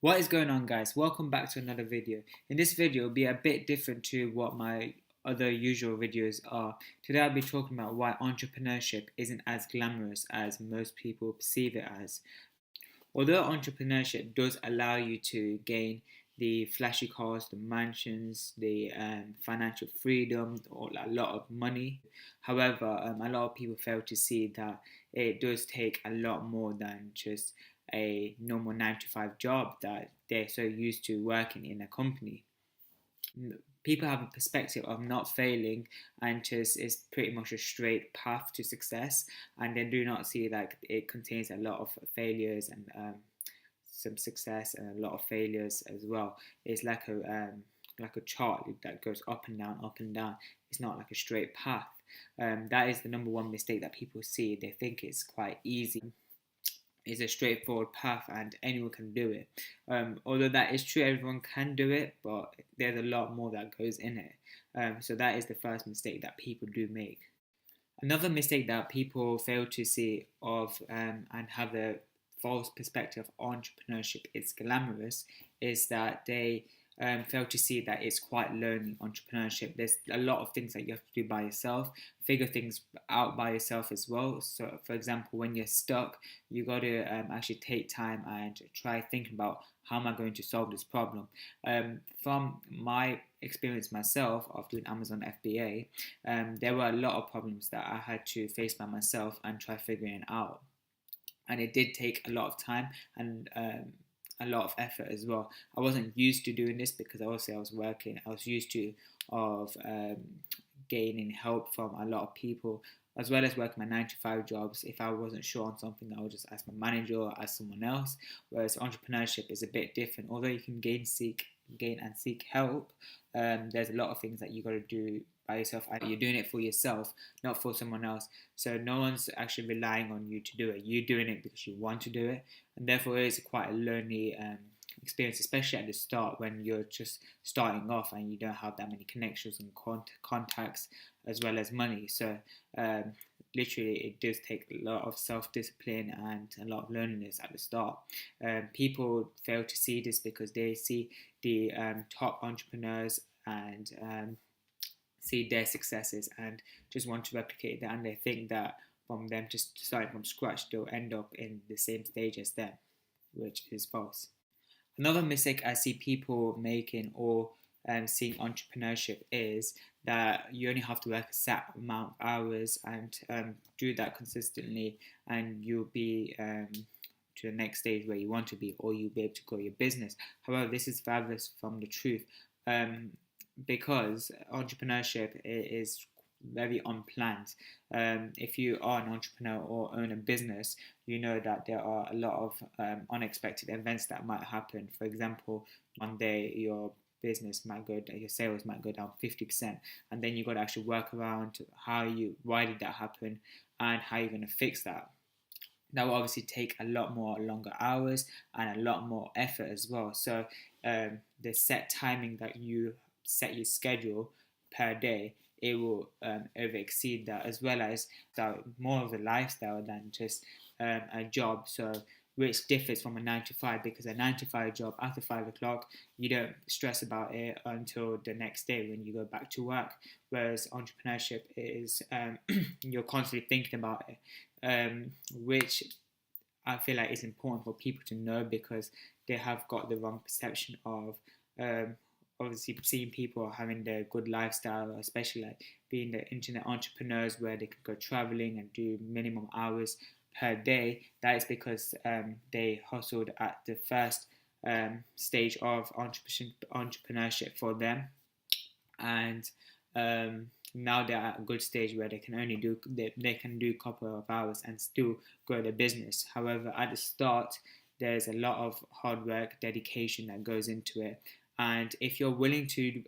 What is going on, guys? Welcome back to another video. In this video, it'll be a bit different to what my other usual videos are. Today I'll be talking about why entrepreneurship isn't as glamorous as most people perceive it as. Although entrepreneurship does allow you to gain the flashy cars, the mansions, the financial freedom, or a lot of money, however, a lot of people fail to see that it does take a lot more than just a normal 9 to 5 job that they're so used to working in a company. People have a perspective of not failing and just is pretty much a straight path to success, and they do not see that it contains a lot of failures and some success and a lot of failures as well. It's like a chart that goes up and down, up and down. It's not like a straight path. That is the number one mistake that people see. They think it's quite easy. It's a straightforward path and anyone can do it. Although that is true, everyone can do it, but there's a lot more that goes in it. So that is the first mistake that people do make. Another mistake that people fail to see of and have the false perspective of entrepreneurship is glamorous is that they fail to see that it's quite lonely. Entrepreneurship, there's a lot of things that you have to do by yourself, figure things out by yourself as well. So for example, when you're stuck, you got to actually take time and try thinking about how am I going to solve this problem. From my experience myself of doing Amazon FBA, there were a lot of problems that I had to face by myself and try figuring it out, and it did take a lot of time and a lot of effort as well. I wasn't used to doing this because obviously I was working. I was used to of gaining help from a lot of people, as well as working my 9 to 5 jobs. If I wasn't sure on something, I would just ask my manager or ask someone else. Whereas entrepreneurship is a bit different. Although you can gain and seek help, there's a lot of things that you got to do by yourself, and you're doing it for yourself, not for someone else. So no one's actually relying on you to do it. You're doing it because you want to do it, and therefore it is quite a lonely experience, especially at the start when you're just starting off and you don't have that many connections and contacts as well as money. So literally it does take a lot of self-discipline and a lot of loneliness at the start. People fail to see this because they see the top entrepreneurs and see their successes and just want to replicate that, and they think that from them just starting from scratch they'll end up in the same stage as them, which is false. Another mistake I see people making or seeing entrepreneurship is that you only have to work a set amount of hours and do that consistently, and you'll be to the next stage where you want to be, or you'll be able to grow your business. However, this is furthest from the truth. Because entrepreneurship is very unplanned. If you are an entrepreneur or own a business, you know that there are a lot of unexpected events that might happen. For example, one day your your sales might go down 50%, and then you got to actually work around why did that happen, and how you're going to fix that. That will obviously take a lot more longer hours and a lot more effort as well. So the set timing that you set your schedule per day, it will over exceed that, as well as more of a lifestyle than just a job. So which differs from a 9 to 5, because a 9 to 5 job, after 5 o'clock you don't stress about it until the next day when you go back to work, whereas entrepreneurship is you're constantly thinking about it, which I feel like is important for people to know, because they have got the wrong perception of obviously seeing people having their good lifestyle, especially like being the internet entrepreneurs where they can go traveling and do minimum hours per day. That is because they hustled at the first stage of entrepreneurship for them, and now they're at a good stage where they can do a couple of hours and still grow their business. However, at the start, there's a lot of hard work, dedication that goes into it, and if you're willing to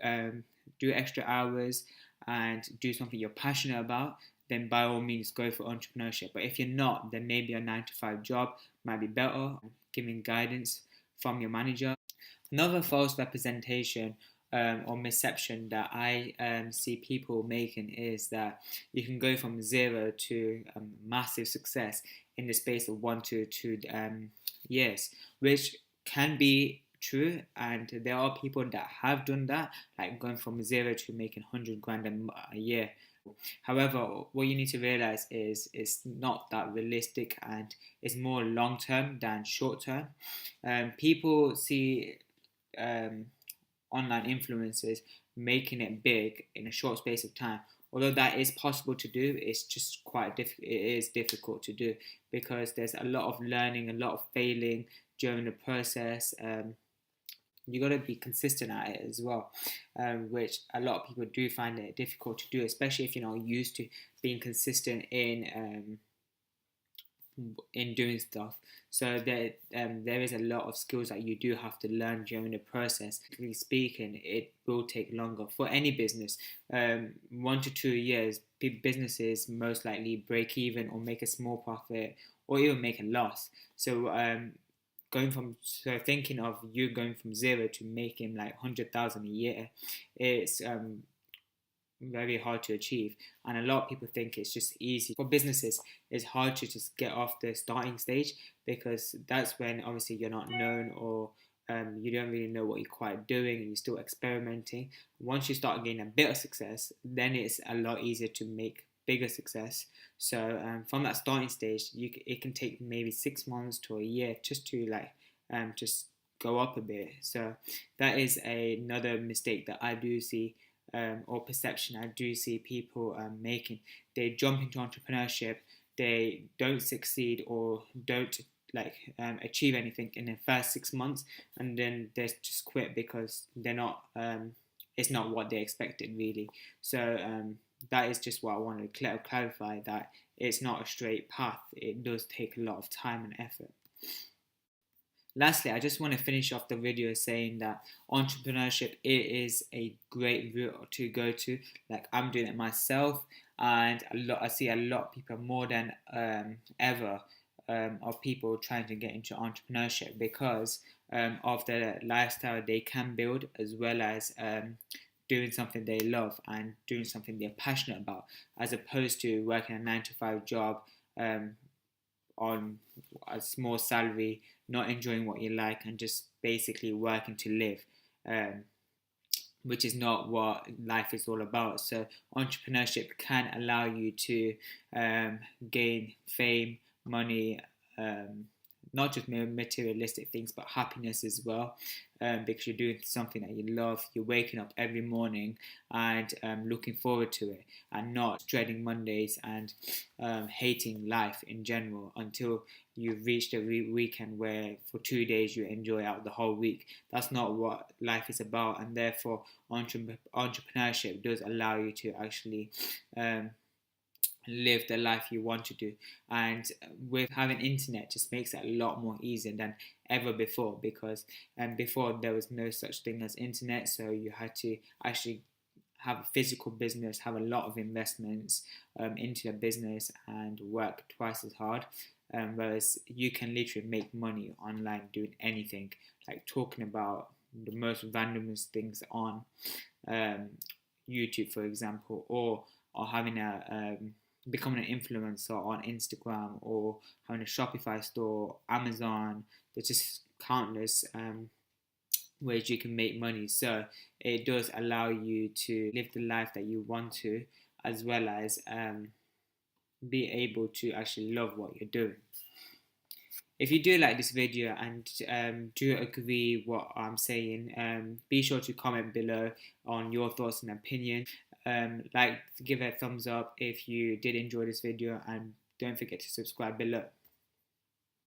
do extra hours and do something you're passionate about, then by all means go for entrepreneurship. But if you're not, then maybe a 9 to 5 job might be better, giving guidance from your manager. Another false representation or misception that I see people making is that you can go from zero to massive success in the space of 1 to 2 years, which can be true, and there are people that have done that, like going from zero to making 100 grand a year. However, what you need to realize is it's not that realistic, and it's more long term than short term. People see um, online influencers making it big in a short space of time. Although that is possible to do, it's just quite it is difficult to do, because there's a lot of learning, a lot of failing during the process. You got to be consistent at it as well, which a lot of people do find it difficult to do, especially if you're not used to being consistent in doing stuff. So there is a lot of skills that you do have to learn during the process. Technically speaking, it will take longer for any business. 1 to 2 years, businesses most likely break even or make a small profit or even make a loss. So thinking of you going from zero to making like 100,000 a year, it's very hard to achieve, and a lot of people think it's just easy. For businesses, it's hard to just get off the starting stage, because that's when obviously you're not known, or you don't really know what you're quite doing and you're still experimenting. Once you start getting a bit of success, then it's a lot easier to make bigger success. So from that starting stage, it can take maybe 6 months to a year just to just go up a bit. So that is another mistake that I do see, or perception I do see people making. They jump into entrepreneurship, they don't succeed or don't achieve anything in the first 6 months, and then they just quit because they're not. It's not what they expected really. So that is just what I wanted to clarify, that it's not a straight path. It does take a lot of time and effort. Lastly, I just want to finish off the video saying that entrepreneurship is a great route to go to. Like, I'm doing it myself, and I see a lot of people, more than ever, of people trying to get into entrepreneurship because of the lifestyle they can build, as well as doing something they love and doing something they're passionate about, as opposed to working a 9 to 5 job on a small salary, not enjoying what you like, and just basically working to live, which is not what life is all about. So entrepreneurship can allow you to gain fame, money, not just materialistic things, but happiness as well, because you're doing something that you love. You're waking up every morning and looking forward to it, and not dreading Mondays and hating life in general until you've reached the weekend, where for 2 days you enjoy out the whole week. That's not what life is about, and therefore entrepreneurship does allow you to actually live the life you want to do. And with having internet, just makes it a lot more easier than ever before, because before there was no such thing as internet, so you had to actually have a physical business, have a lot of investments into a business, and work twice as hard. Whereas you can literally make money online doing anything, like talking about the most randomest things on YouTube, for example, or having becoming an influencer on Instagram, or having a Shopify store, Amazon. There's just countless ways you can make money. So it does allow you to live the life that you want to, as well as be able to actually love what you're doing. If you do like this video and do agree what I'm saying, be sure to comment below on your thoughts and opinion. Give it a thumbs up if you did enjoy this video, and don't forget to subscribe below.